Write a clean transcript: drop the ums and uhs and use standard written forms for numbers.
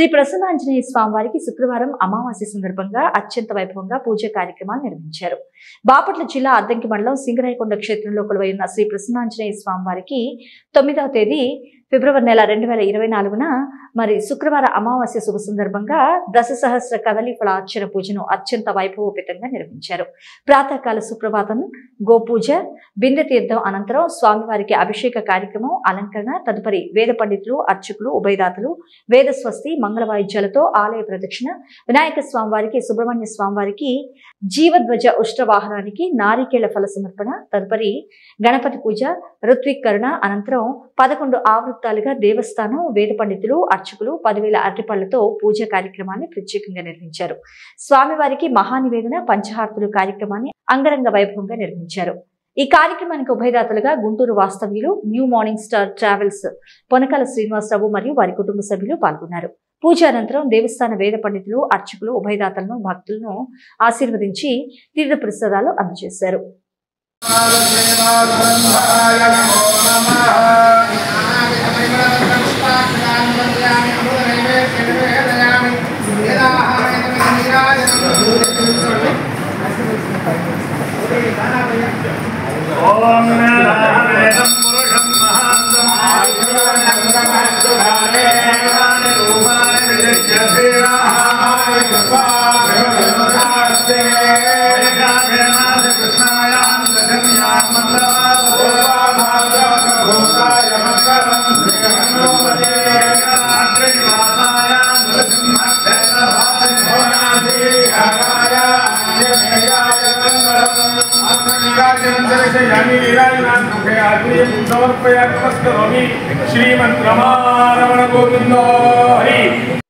శ్రీ ప్రసన్నాంజనేయ స్వామి వారికి శుక్రవారం అమావాస్య సందర్భంగా అత్యంత వైభవంగా పూజ కార్యక్రమాలు నిర్వహించారు. బాపట్ల జిల్లా అద్దంకి మండలం సింగరాయకొండ క్షేత్రంలో కొలువైన శ్రీ ప్రసన్నాంజనేయ స్వామి వారికి 9వ తేదీ ఫిబ్రవరి నెల 2024న మరి శుక్రవార అమావాస్య శుభ సందర్భంగా దశసహస్ర కదలి ఫలార్చన పూజను అత్యంత వైభవోపేతంగా నిర్వహించారు. ప్రాతకాల సుప్రభాతం, గోపూజ, బిందె తీర్థం అనంతరం స్వామివారికి అభిషేక కార్యక్రమం, అలంకరణ, తదుపరి వేద పండితులు, అర్చకులు, ఉభయదాతలు వేద స్వస్తి, మంగళ వాయిద్యాలతో ఆలయ ప్రదక్షిణ, వినాయక స్వామివారికి, సుబ్రహ్మణ్య స్వామివారికి జీవధ్వజ ఉష్ట్రవాహనానికి నారికేళ ఫల సమర్పణ, తదుపరి గణపతి పూజ, ఋత్విక్కరణ అనంతరం 11 ఆవృత్తాలుగా దేవస్థానం, వేద పండితులు, అర్చకులు 10,000 అరటిపళ్లతో పూజ కార్యక్రమాన్ని ప్రత్యేకంగా నిర్వహించారు. స్వామివారికి మహానివేదన, పంచహారతులు కార్యక్రమాన్ని అంగరంగ వైభవంగా నిర్వహించారు. ఈ కార్యక్రమానికి ఉభయదాతలుగా గుంటూరు వాస్తవ్యులు new morning star travels Ponakala Srinivasarao మరియు వారి కుటుంబ సభ్యులు పాల్గొన్నారు. పూజ అనంతరం దేవస్థాన వేద పండితులు, అర్చకులు ఉభయదాతలను, భక్తులను ఆశీర్వదించి తీర్థ ప్రసాదాలు అందజేశారు. श्रीमंत रमारमण गोविंद हरि।